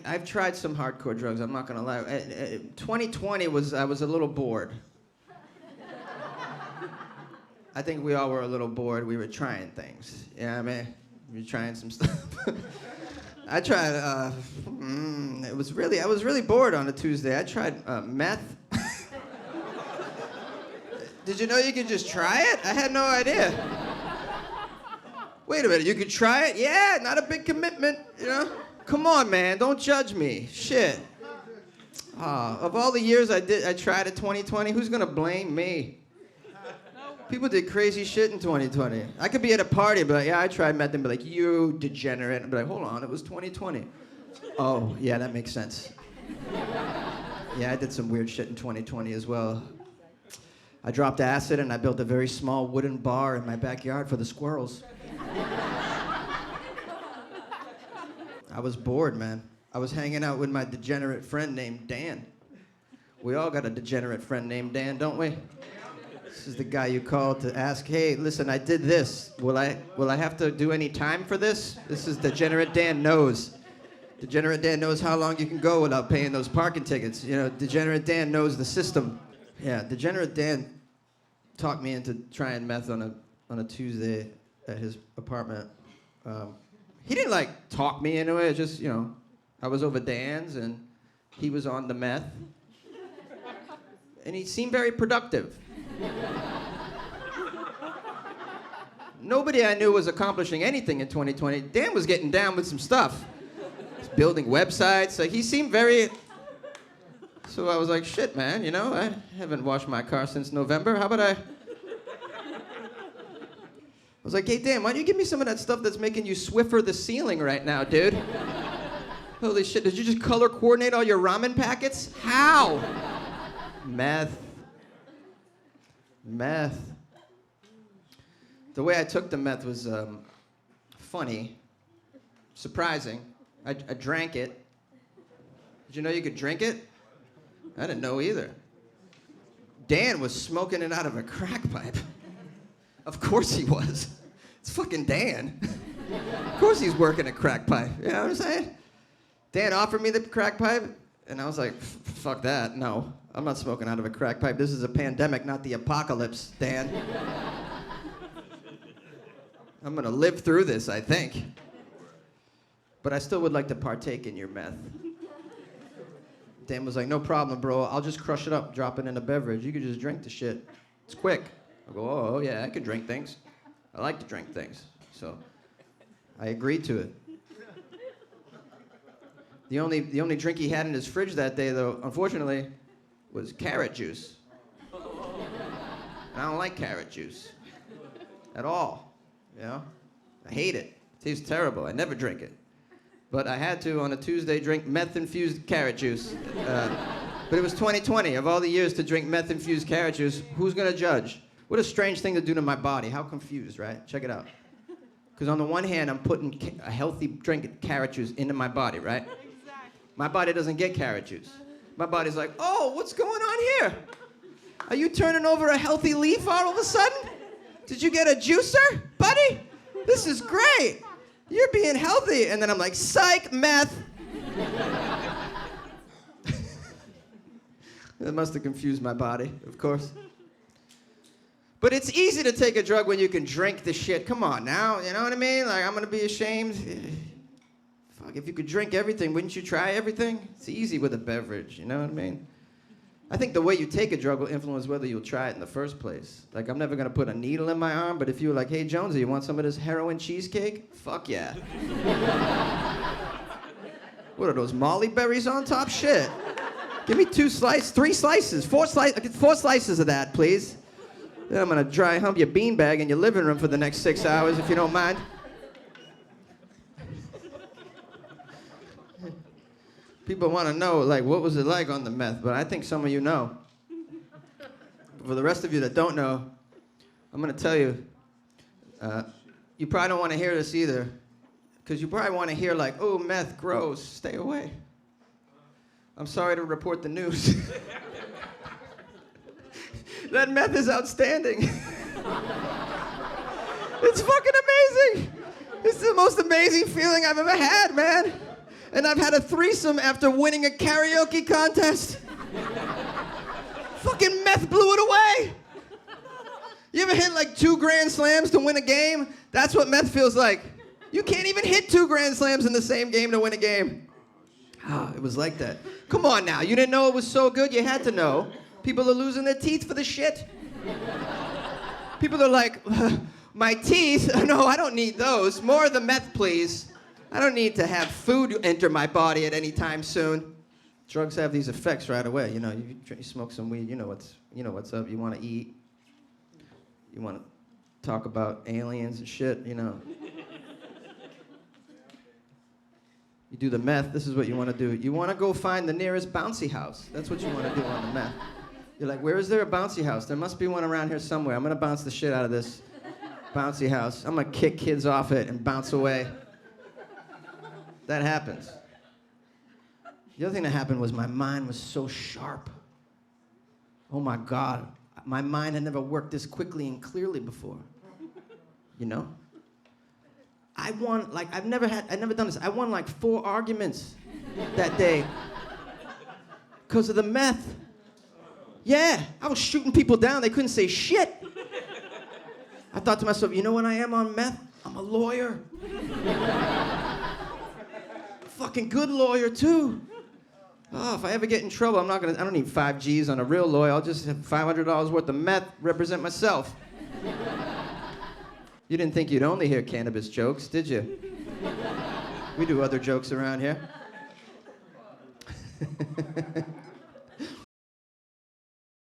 I've tried some hardcore drugs, I'm not gonna lie. 2020 I was a little bored. I think we all were a little bored. We were trying things. You know what I mean? We were trying some stuff. I tried, I was really bored on a Tuesday. I tried meth. Did you know you could just try it? I had no idea. Wait a minute, you could try it? Yeah, not a big commitment, you know? Come on, man, don't judge me. Shit. Of all the years I tried it 2020, who's gonna blame me? People did crazy shit in 2020. I could be at a party, but yeah, I tried meth and be like, you degenerate. And be like, hold on, it was 2020. Oh, yeah, that makes sense. Yeah, I did some weird shit in 2020 as well. I dropped acid and I built a very small wooden bar in my backyard for the squirrels. I was bored, man. I was hanging out with my degenerate friend named Dan. We all got a degenerate friend named Dan, don't we? This is the guy you call to ask, hey, listen, I did this. Will I have to do any time for this? This is Degenerate Dan knows. Degenerate Dan knows how long you can go without paying those parking tickets. You know, Degenerate Dan knows the system. Yeah, Degenerate Dan talked me into trying meth on a Tuesday at his apartment. He didn't like talk me into it, just, you know, I was over Dan's and he was on the meth. And he seemed very productive. Nobody I knew was accomplishing anything in 2020. Dan was getting down with some stuff. He's building websites. Like, he seemed very... So I was like, shit, man, you know, I haven't washed my car since November. How about I was like, hey, Dan, why don't you give me some of that stuff that's making you Swiffer the ceiling right now, dude? Holy shit, did you just color coordinate all your ramen packets? How? Meth. The way I took the meth was funny, surprising. I drank it. Did you know you could drink it? I didn't know either. Dan was smoking it out of a crack pipe. Of course he was. It's fucking Dan. Of course he's working a crack pipe. You know what I'm saying? Dan offered me the crack pipe, and I was like, fuck that, no. I'm not smoking out of a crack pipe. This is a pandemic, not the apocalypse, Dan. I'm gonna live through this, I think. But I still would like to partake in your meth. Dan was like, no problem, bro. I'll just crush it up, drop it in a beverage. You could just drink the shit. It's quick. I go, oh yeah, I could drink things. I like to drink things. So I agreed to it. The only drink he had in his fridge that day, though, unfortunately, was carrot juice. And I don't like carrot juice at all, you know? I hate it. It tastes terrible. I never drink it. But I had to, on a Tuesday, drink meth-infused carrot juice. But it was 2020. Of all the years to drink meth-infused carrot juice, who's gonna judge? What a strange thing to do to my body. How confused, right? Check it out. Because on the one hand, I'm putting a healthy drink of carrot juice into my body, right? Exactly. My body doesn't get carrot juice. My body's like, oh, what's going on here? Are you turning over a healthy leaf all of a sudden? Did you get a juicer, buddy? This is great. You're being healthy. And then I'm like, psych, meth. That must have confused my body, of course. But it's easy to take a drug when you can drink the shit. Come on now, you know what I mean? Like, I'm gonna be ashamed. Fuck, if you could drink everything, wouldn't you try everything? It's easy with a beverage, you know what I mean? I think the way you take a drug will influence whether you'll try it in the first place. Like, I'm never gonna put a needle in my arm, but if you were like, hey, Jonesy, you want some of this heroin cheesecake? Fuck yeah. What are those, Molly berries on top? Shit. Give me 3 slices, 4 slices of that, please. Then I'm gonna dry hump your beanbag in your living room for the next 6 hours, if you don't mind. People want to know, like, what was it like on the meth? But I think some of you know. For the rest of you that don't know, I'm gonna tell you, you probably don't want to hear this either, because you probably want to hear like, oh, meth, gross, stay away. I'm sorry to report the news. That meth is outstanding. It's fucking amazing. It's the most amazing feeling I've ever had, man. And I've had a threesome after winning a karaoke contest. Fucking meth blew it away. You ever hit like 2 grand slams to win a game? That's what meth feels like. You can't even hit 2 grand slams in the same game to win a game. Ah, it was like that. Come on now, you didn't know it was so good? You had to know. People are losing their teeth for the shit. People are like, my teeth? No, I don't need those. More of the meth, please. I don't need to have food enter my body at any time soon. Drugs have these effects right away. You know, you smoke some weed, you know what's up. You want to eat. You want to talk about aliens and shit, you know. You do the meth, this is what you want to do. You want to go find the nearest bouncy house. That's what you want to do on the meth. You're like, where is there a bouncy house? There must be one around here somewhere. I'm going to bounce the shit out of this bouncy house. I'm going to kick kids off it and bounce away. That happens. The other thing that happened was my mind was so sharp. Oh my God. My mind had never worked this quickly and clearly before. You know? I won, like, I've never done this. I won like 4 arguments that day because of the meth. Yeah, I was shooting people down. They couldn't say shit. I thought to myself, you know what I am on meth? I'm a lawyer. Fucking good lawyer, too. Oh, if I ever get in trouble, I don't need 5 G's on a real lawyer. I'll just have $500 worth of meth, represent myself. You didn't think you'd only hear cannabis jokes, did you? We do other jokes around here.